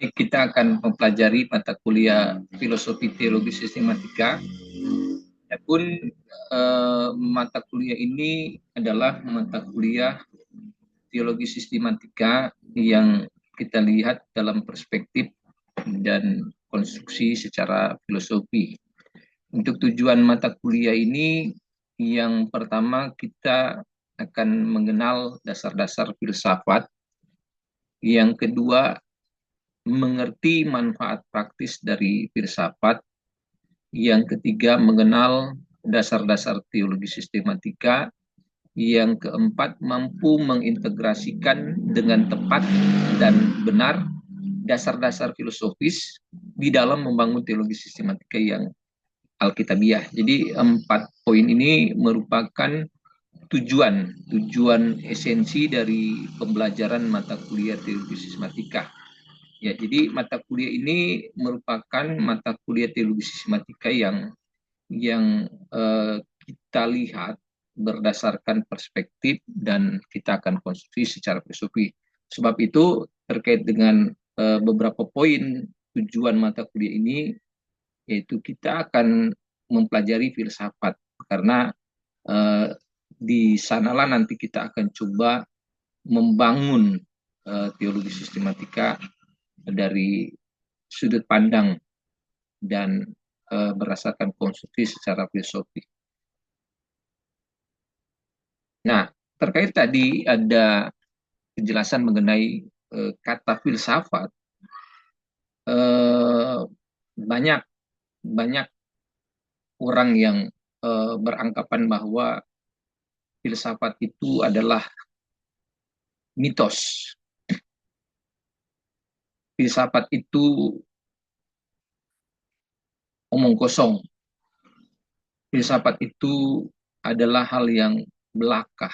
Kita akan mempelajari mata kuliah Filosofi Teologi Sistematika. Adapun mata kuliah ini adalah mata kuliah Teologi Sistematika yang kita lihat dalam perspektif dan konstruksi secara filosofi. Untuk tujuan mata kuliah ini, yang pertama kita akan mengenal dasar-dasar filsafat. Yang kedua, mengerti manfaat praktis dari filsafat. Yang ketiga, mengenal dasar-dasar teologi sistematika. Yang keempat, mampu mengintegrasikan dengan tepat dan benar dasar-dasar filosofis di dalam membangun teologi sistematika yang alkitabiah. Jadi 4 poin ini merupakan tujuan tujuan esensi dari pembelajaran mata kuliah teologi sistematika. Ya, jadi mata kuliah ini merupakan mata kuliah teologi sistematika yang kita lihat berdasarkan perspektif dan kita akan konstruksi secara filosofi. Sebab itu terkait dengan beberapa poin tujuan mata kuliah ini, yaitu kita akan mempelajari filsafat karena eh, di sanalah nanti kita akan coba membangun teologi sistematika dari sudut pandang dan berdasarkan konstruksi secara filosofi. Nah, terkait tadi ada penjelasan mengenai kata filsafat. eh, banyak banyak orang yang beranggapan bahwa filsafat itu adalah mitos. Filsafat itu omong kosong. Filsafat itu adalah hal yang belaka.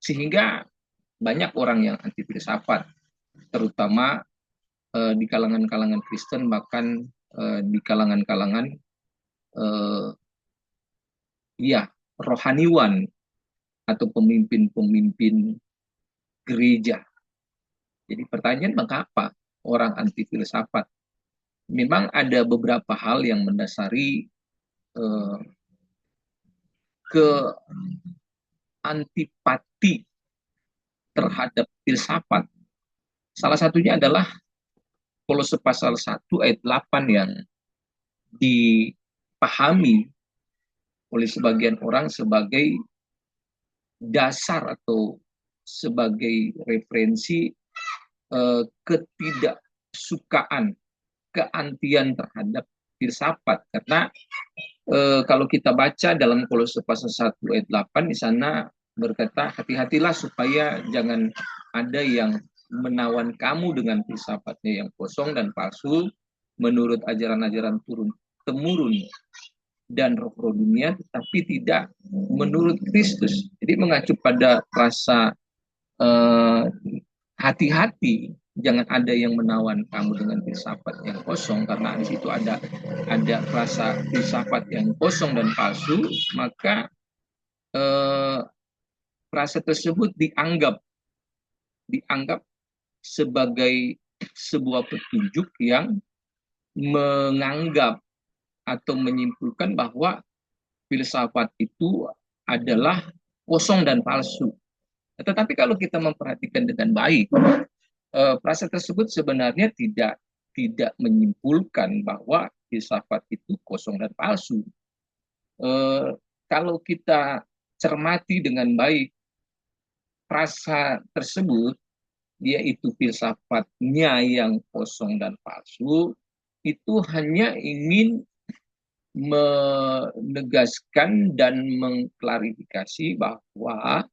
Sehingga banyak orang yang anti filsafat, terutama di kalangan-kalangan Kristen, bahkan di kalangan-kalangan eh, ya rohaniwan atau pemimpin-pemimpin gereja. Jadi pertanyaan, mengapa orang anti filsafat? Memang ada beberapa hal yang mendasari eh, ke antipati terhadap filsafat. Salah satunya adalah Kolose pasal 1 ayat 8 yang dipahami oleh sebagian orang sebagai dasar atau sebagai referensi ketidaksukaan, keantian terhadap filsafat. Karena kalau kita baca dalam Kolose pasal 1 ayat 8, di sana berkata, hati-hatilah supaya jangan ada yang menawan kamu dengan filsafatnya yang kosong dan palsu, menurut ajaran-ajaran temurun dan roh-roh dunia, tetapi tidak menurut Kristus. Jadi mengacu pada rasa eh, hati-hati, jangan ada yang menawan kamu dengan filsafat yang kosong, karena di situ ada rasa filsafat yang kosong dan palsu. Maka eh, rasa tersebut dianggap sebagai sebuah petunjuk yang menganggap atau menyimpulkan bahwa filsafat itu adalah kosong dan palsu. Tetapi kalau kita memperhatikan dengan baik, frasa tersebut sebenarnya tidak menyimpulkan bahwa filsafat itu kosong dan palsu. Eh, Kalau kita cermati dengan baik frasa tersebut, yaitu filsafatnya yang kosong dan palsu, itu hanya ingin menegaskan dan mengklarifikasi bahwa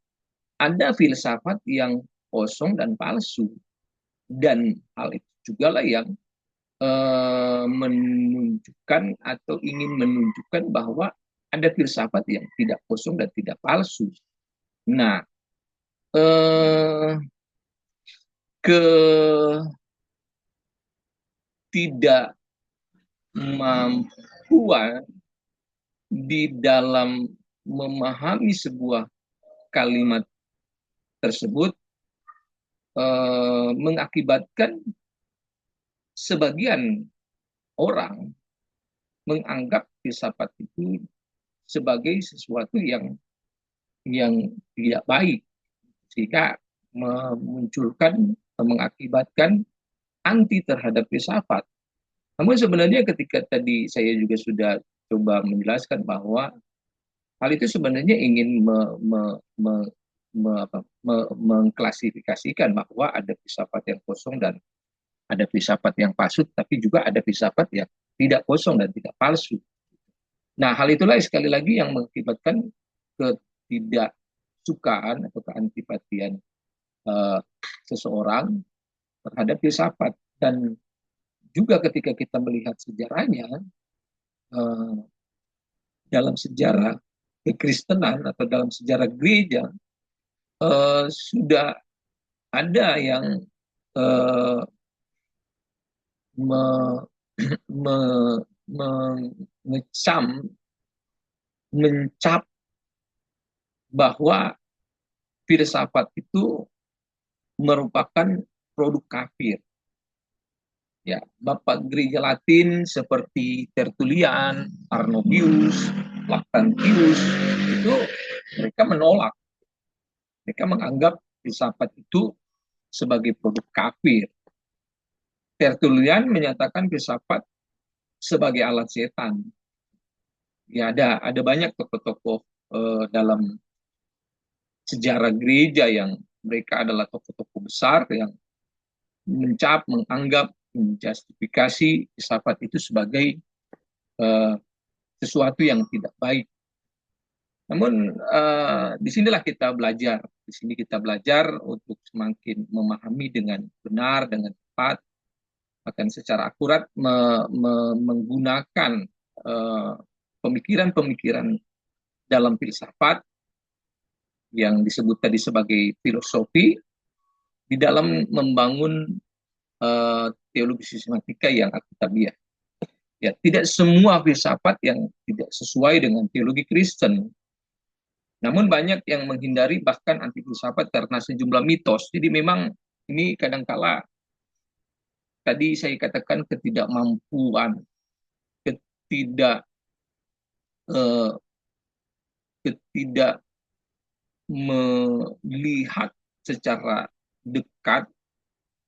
ada filsafat yang kosong dan palsu. Dan hal itu juga lah yang menunjukkan atau ingin menunjukkan bahwa ada filsafat yang tidak kosong dan tidak palsu. Nah, eh, ketidakmampuan di dalam memahami sebuah kalimat tersebut mengakibatkan sebagian orang menganggap filsafat itu sebagai sesuatu yang tidak baik, sehingga memunculkan atau mengakibatkan anti terhadap filsafat. Namun sebenarnya ketika tadi saya juga sudah coba menjelaskan bahwa hal itu sebenarnya ingin mengklasifikasikan bahwa ada filsafat yang kosong dan ada filsafat yang palsu, tapi juga ada filsafat yang tidak kosong dan tidak palsu. Nah, hal itulah sekali lagi yang mengakibatkan ketidaksukaan atau keantipatian uh, seseorang terhadap filsafat. Dan juga ketika kita melihat sejarahnya, uh, dalam sejarah kekristenan atau dalam sejarah gereja, sudah ada yang uh, me, me, mengecam, mencap bahwa filsafat itu merupakan produk kafir. Ya, bapak gereja Latin seperti Tertullian, Arnobius, Lactantius itu mereka menolak, mereka menganggap filsafat itu sebagai produk kafir. Tertullian menyatakan filsafat sebagai alat setan. Ya, ada banyak tokoh-tokoh dalam sejarah gereja yang mereka adalah tokoh-tokoh besar yang mencap, menganggap, menjustifikasi filsafat itu sebagai uh, sesuatu yang tidak baik. Namun disinilah kita belajar, di sini kita belajar untuk semakin memahami dengan benar, dengan tepat, akan secara akurat menggunakan pemikiran-pemikiran dalam filsafat yang disebut tadi sebagai filosofi di dalam membangun teologi sistematika yang akutabiah. Ya, tidak semua filsafat yang tidak sesuai dengan teologi Kristen. Namun banyak yang menghindari bahkan anti filsafat karena sejumlah mitos. Jadi memang ini kadangkala tadi saya katakan ketidakmampuan, ketidak eh, ketidak melihat secara dekat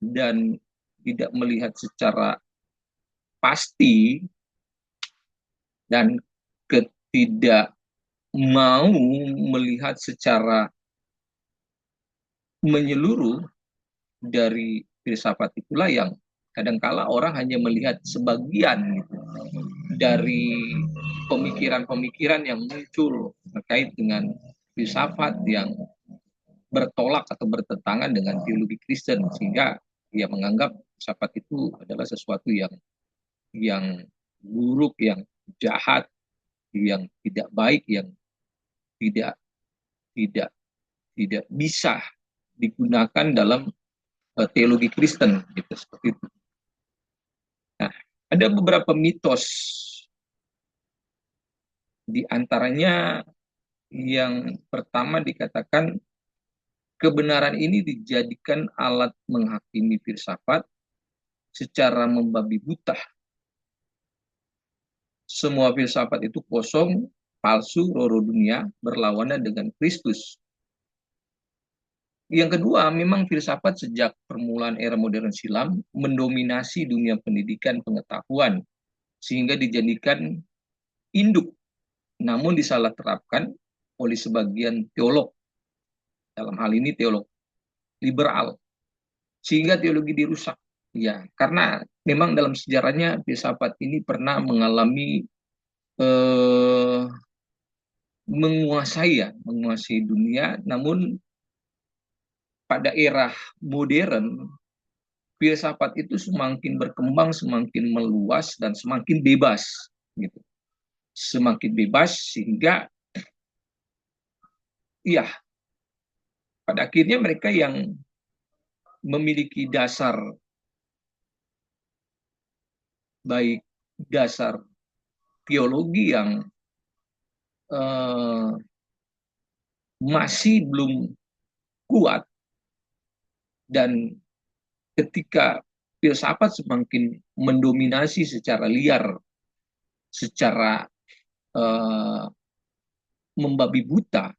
dan tidak melihat secara pasti dan ketidak mau melihat secara menyeluruh dari filsafat itulah yang kadangkala orang hanya melihat sebagian gitu, dari pemikiran-pemikiran yang muncul terkait dengan filsafat yang bertolak atau bertentangan dengan teologi Kristen, sehingga ia menganggap filsafat itu adalah sesuatu yang buruk, yang jahat, yang tidak baik, yang tidak tidak tidak bisa digunakan dalam teologi Kristen gitu, seperti itu. Nah, ada beberapa mitos, di antaranya yang pertama dikatakan kebenaran ini dijadikan alat menghakimi filsafat secara membabi buta. Semua filsafat itu kosong, palsu, roro dunia, berlawanan dengan Kristus. Yang kedua, memang filsafat sejak permulaan era modern silam mendominasi dunia pendidikan pengetahuan, sehingga dijadikan induk, namun disalah terapkan oleh sebagian teolog, dalam hal ini teolog liberal, sehingga teologi dirusak. Ya, karena memang dalam sejarahnya filsafat ini pernah mengalami eh, menguasai dunia, namun pada era modern filsafat itu semakin berkembang, semakin meluas dan semakin bebas gitu. Semakin bebas sehingga ya pada akhirnya mereka yang memiliki dasar, baik dasar teologi yang eh, masih belum kuat, dan ketika filsafat semakin mendominasi secara liar, secara uh, membabi buta,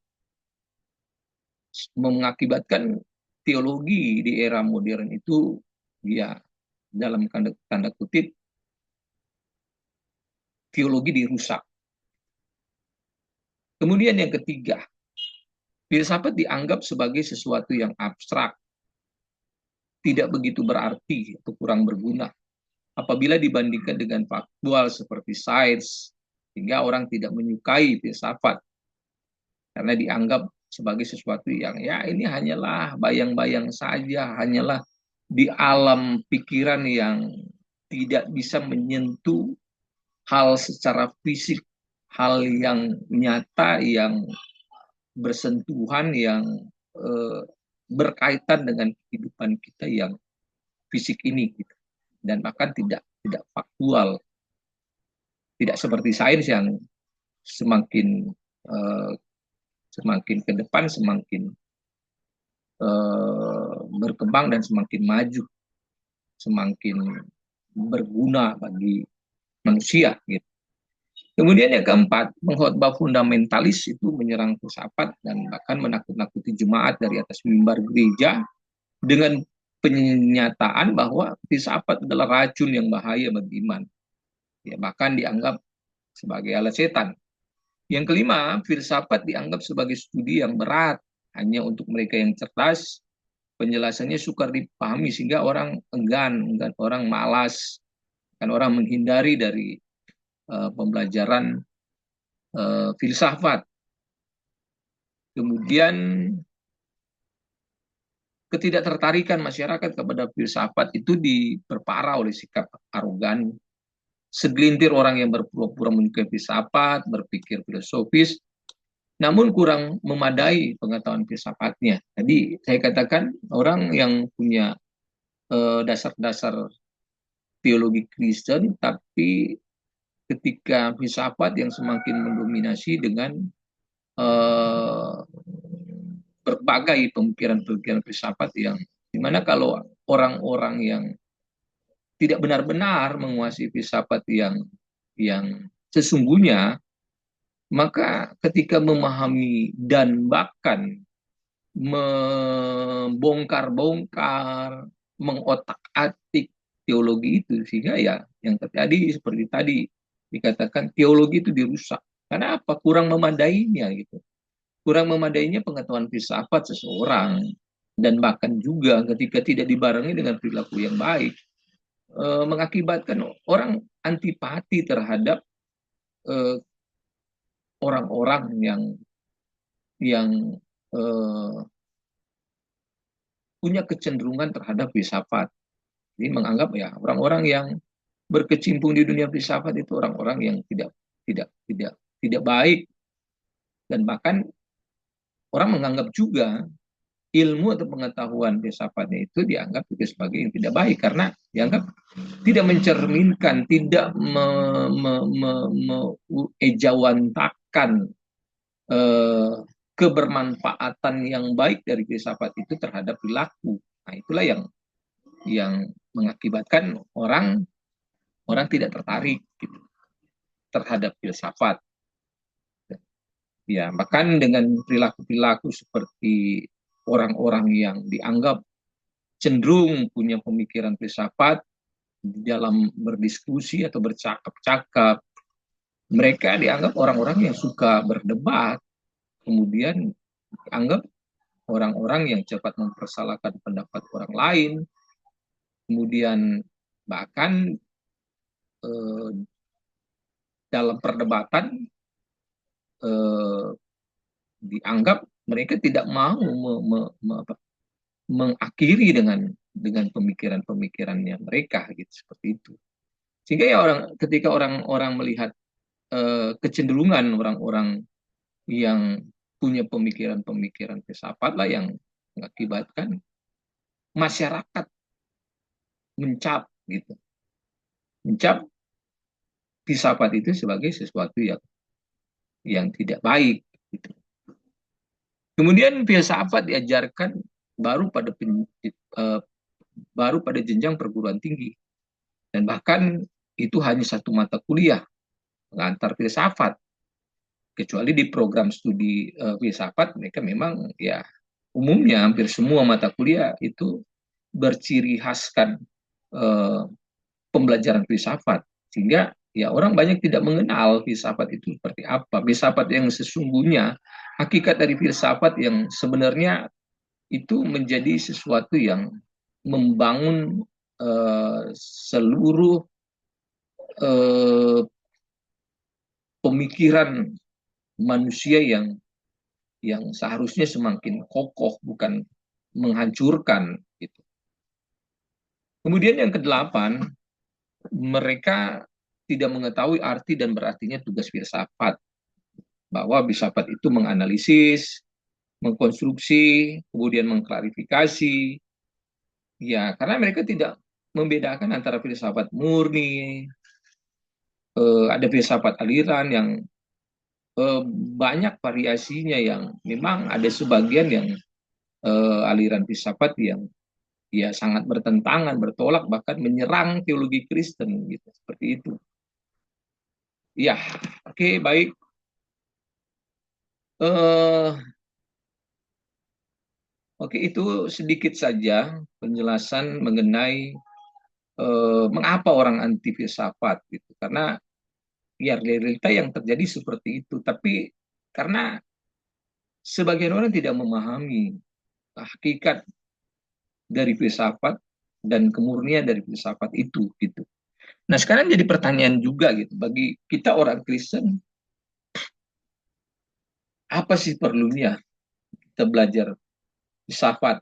mengakibatkan teologi di era modern itu ya dalam tanda kutip teologi dirusak. Kemudian yang ketiga, filsafat dianggap sebagai sesuatu yang abstrak, tidak begitu berarti atau kurang berguna apabila dibandingkan dengan faktual seperti sains, sehingga orang tidak menyukai filsafat karena dianggap sebagai sesuatu yang ya ini hanyalah bayang-bayang saja, hanyalah di alam pikiran yang tidak bisa menyentuh hal secara fisik, hal yang nyata, yang bersentuhan, yang eh, berkaitan dengan kehidupan kita yang fisik ini, gitu. Dan bahkan tidak faktual, tidak seperti sains yang semakin eh, semakin ke depan semakin berkembang dan semakin maju, semakin berguna bagi manusia, gitu. Kemudian yang keempat, pengkhotbah fundamentalis itu menyerang filsafat dan bahkan menakut-nakuti jemaat dari atas mimbar gereja dengan penyataan bahwa filsafat adalah racun yang bahaya bagi iman. Ya, bahkan dianggap sebagai alat setan. Yang kelima, filsafat dianggap sebagai studi yang berat hanya untuk mereka yang cerdas. Penjelasannya sukar dipahami sehingga orang enggan, orang malas, kan orang menghindari dari pembelajaran filsafat. Kemudian ketidaktertarikan masyarakat kepada filsafat itu diperparah oleh sikap arogan segelintir orang yang berpura-pura menyukai filsafat, berpikir filosofis, namun kurang memadai pengetahuan filsafatnya. Jadi saya katakan orang yang punya dasar-dasar teologi Kristen, tapi ketika filsafat yang semakin mendominasi dengan eh, berbagai pemikiran-pemikiran filsafat yang dimana kalau orang-orang yang tidak benar-benar menguasai filsafat yang sesungguhnya, maka ketika memahami dan bahkan membongkar-bongkar, mengotak-atik teologi itu, sehingga ya yang terjadi seperti tadi dikatakan teologi itu dirusak. Karena apa? Kurang memadainya gitu. Kurang memadainya pengetahuan filsafat seseorang, dan bahkan juga ketika tidak dibarengi dengan perilaku yang baik, mengakibatkan orang antipati terhadap eh, orang-orang yang eh, punya kecenderungan terhadap filsafat. Jadi menganggap ya orang-orang yang berkecimpung di dunia filsafat itu orang-orang yang tidak tidak tidak baik, dan bahkan orang menganggap juga ilmu atau pengetahuan filsafatnya itu dianggap juga sebagai yang tidak baik karena dianggap tidak mencerminkan, tidak ejawantakan eh, kebermanfaatan yang baik dari filsafat itu terhadap perilaku. Nah, itulah yang mengakibatkan orang orang tidak tertarik gitu, terhadap filsafat. Ya, bahkan dengan perilaku-perilaku seperti orang-orang yang dianggap cenderung punya pemikiran filsafat dalam berdiskusi atau bercakap-cakap, mereka dianggap orang-orang yang suka berdebat, kemudian dianggap orang-orang yang cepat mempersalahkan pendapat orang lain, kemudian bahkan eh, dalam perdebatan eh, dianggap mereka tidak mau mengakhiri dengan pemikiran-pemikirannya mereka, gitu, seperti itu. Sehingga ya ketika orang-orang melihat kecenderungan orang-orang yang punya pemikiran-pemikiran filsafat lah yang mengakibatkan masyarakat mencap gitu, mencap filsafat itu sebagai sesuatu yang tidak baik gitu. Kemudian filsafat diajarkan baru pada baru pada jenjang perguruan tinggi. Dan bahkan itu hanya satu mata kuliah, pengantar filsafat. Kecuali di program studi filsafat, mereka memang ya umumnya hampir semua mata kuliah itu berciri khaskan eh, pembelajaran filsafat. Sehingga ya orang banyak tidak mengenal filsafat itu seperti apa. Filsafat yang sesungguhnya, hakikat dari filsafat yang sebenarnya itu menjadi sesuatu yang membangun seluruh eh, pemikiran manusia yang seharusnya semakin kokoh, bukan menghancurkan gitu. Kemudian yang kedelapan, mereka tidak mengetahui arti dan berartinya tugas filsafat, bahwa filsafat itu menganalisis, mengkonstruksi, kemudian mengklarifikasi. Ya, karena mereka tidak membedakan antara filsafat murni, ada filsafat aliran yang banyak variasinya, yang memang ada sebagian yang aliran filsafat yang ya sangat bertentangan, bertolak, bahkan menyerang teologi Kristen gitu, seperti itu. Ya, oke, baik. Eh, oke, itu sedikit saja penjelasan mengenai mengapa orang anti filsafat gitu. Karena ya realita yang terjadi seperti itu. Tapi karena sebagian orang tidak memahami hakikat dari filsafat dan kemurnian dari filsafat itu gitu. Nah, sekarang jadi pertanyaan juga gitu bagi kita orang Kristen, apa sih perlunya kita belajar filsafat,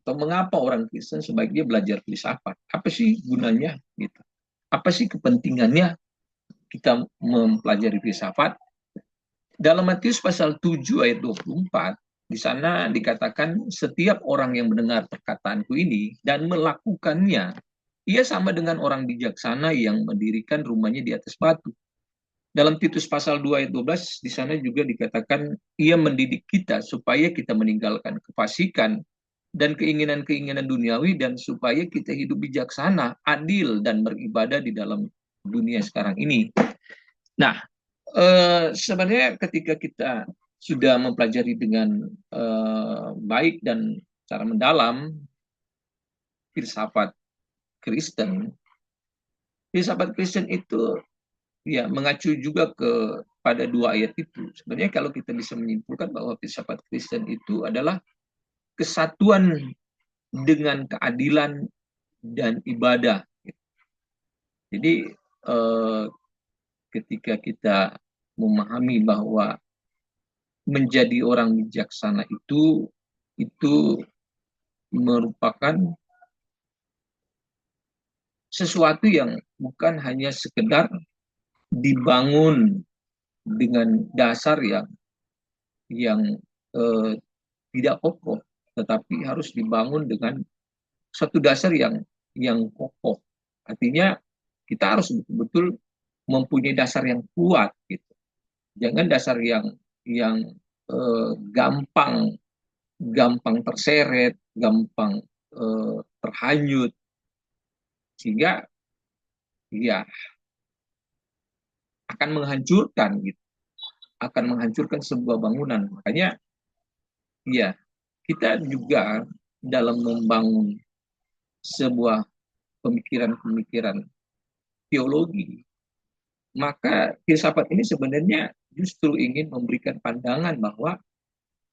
atau mengapa orang Kristen sebaiknya belajar filsafat? Apa sih gunanya gitu? Apa sih kepentingannya kita mempelajari filsafat? Dalam Matius pasal 7 ayat 24, di sana dikatakan setiap orang yang mendengar perkataanku ini dan melakukannya, ia sama dengan orang bijaksana yang mendirikan rumahnya di atas batu. Dalam Titus pasal 2 ayat 12, di sana juga dikatakan ia mendidik kita supaya kita meninggalkan kefasikan dan keinginan-keinginan duniawi, dan supaya kita hidup bijaksana, adil, dan beribadah di dalam dunia sekarang ini. Nah, sebenarnya ketika kita sudah mempelajari dengan baik dan secara mendalam filsafat Kristen, filsafat Kristen itu ya mengacu juga pada dua ayat itu. Sebenarnya kalau kita bisa menyimpulkan bahwa filsafat Kristen itu adalah kesatuan dengan keadilan dan ibadah. Jadi eh, ketika kita memahami bahwa menjadi orang bijaksana itu merupakan sesuatu yang bukan hanya sekedar dibangun dengan dasar yang eh, tidak kokoh, tetapi harus dibangun dengan satu dasar yang kokoh. Artinya kita harus betul-betul mempunyai dasar yang kuat gitu. Jangan dasar yang gampang gampang terseret, gampang terhanyut, sehingga ya akan menghancurkan gitu, akan menghancurkan sebuah bangunan. Makanya ya kita juga dalam membangun sebuah pemikiran-pemikiran teologi, maka filsafat ini sebenarnya justru ingin memberikan pandangan bahwa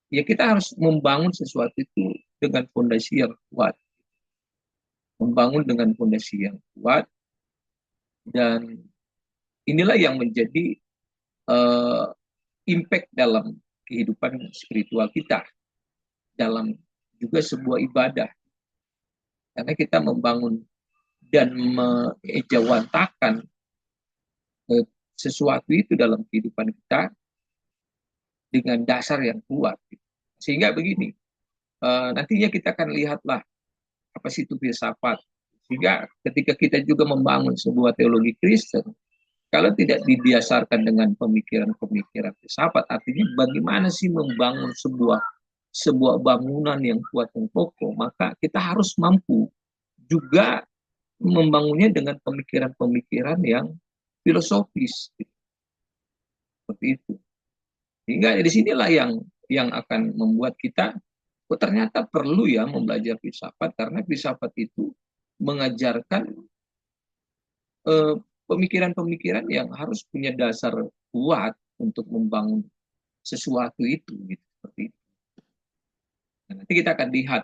ya kita harus membangun sesuatu itu dengan fondasi yang kuat, membangun dengan fondasi yang kuat, dan inilah yang menjadi uh, impact dalam kehidupan spiritual kita, dalam juga sebuah ibadah. Karena kita membangun dan mengejawantakan sesuatu itu dalam kehidupan kita dengan dasar yang kuat. Sehingga begini, nantinya kita akan lihatlah apa sih itu filsafat. Sehingga ketika kita juga membangun sebuah teologi Kristen, kalau tidak didasarkan dengan pemikiran-pemikiran filsafat, artinya bagaimana sih membangun sebuah sebuah bangunan yang kuat dan kokoh, maka kita harus mampu juga membangunnya dengan pemikiran-pemikiran yang filosofis, seperti itu. Sehingga di sinilah yang akan membuat kita, oh ternyata perlu ya membelajar filsafat, karena filsafat itu mengajarkan eh, pemikiran-pemikiran yang harus punya dasar kuat untuk membangun sesuatu itu, gitu, seperti itu. Nah, nanti kita akan lihat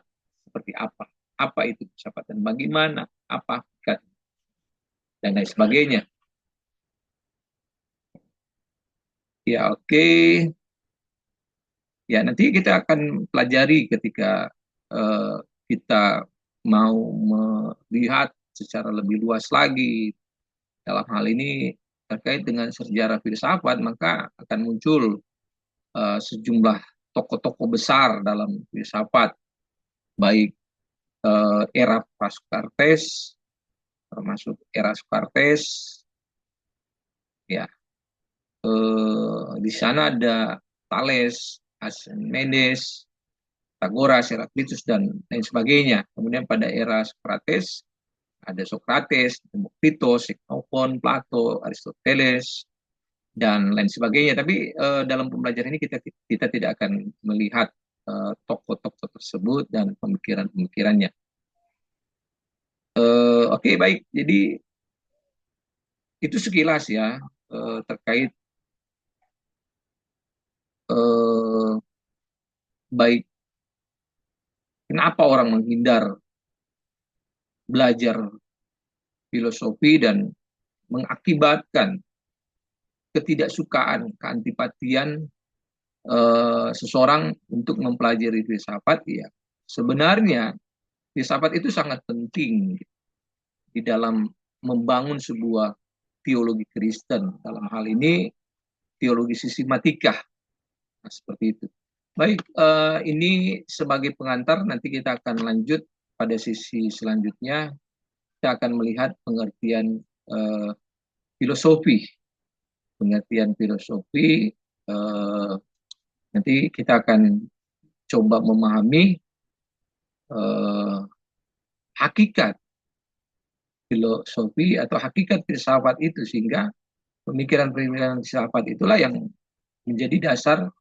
seperti apa itu filsafat dan bagaimana, apa hakikat dan lain sebagainya. Ya oke, ya nanti kita akan pelajari ketika eh, kita mau melihat secara lebih luas lagi dalam hal ini terkait dengan sejarah filsafat, maka akan muncul sejumlah tokoh-tokoh besar dalam filsafat, baik era Socrates, termasuk era Socrates, ya di sana ada Thales, Archimedes, Pythagoras, Heraklitus, dan lain sebagainya. Kemudian pada era Socrates ada Socrates, Demokritos, Xenophon, Plato, Aristoteles, dan lain sebagainya. Tapi dalam pembelajaran ini kita tidak akan melihat tokoh-tokoh tersebut dan pemikiran-pemikirannya. Oke, baik. Jadi itu sekilas ya terkait eh, baik kenapa orang menghindar belajar filosofi dan mengakibatkan ketidaksukaan, keantipatian seseorang untuk mempelajari filsafat. Ya, sebenarnya filsafat itu sangat penting di dalam membangun sebuah teologi Kristen. Dalam hal ini teologi sistematika. Nah, seperti itu. Baik, ini sebagai pengantar, nanti kita akan lanjut pada sisi selanjutnya. Kita akan melihat pengertian filosofi. Pengertian filosofi, nanti kita akan coba memahami eh, hakikat filosofi atau hakikat filsafat itu, sehingga pemikiran-pemikiran filsafat itulah yang menjadi dasar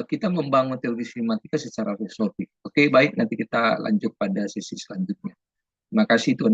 kita membangun teori sistematika secara filosofi. Oke, baik, nanti kita lanjut pada sesi selanjutnya. Terima kasih Tuan.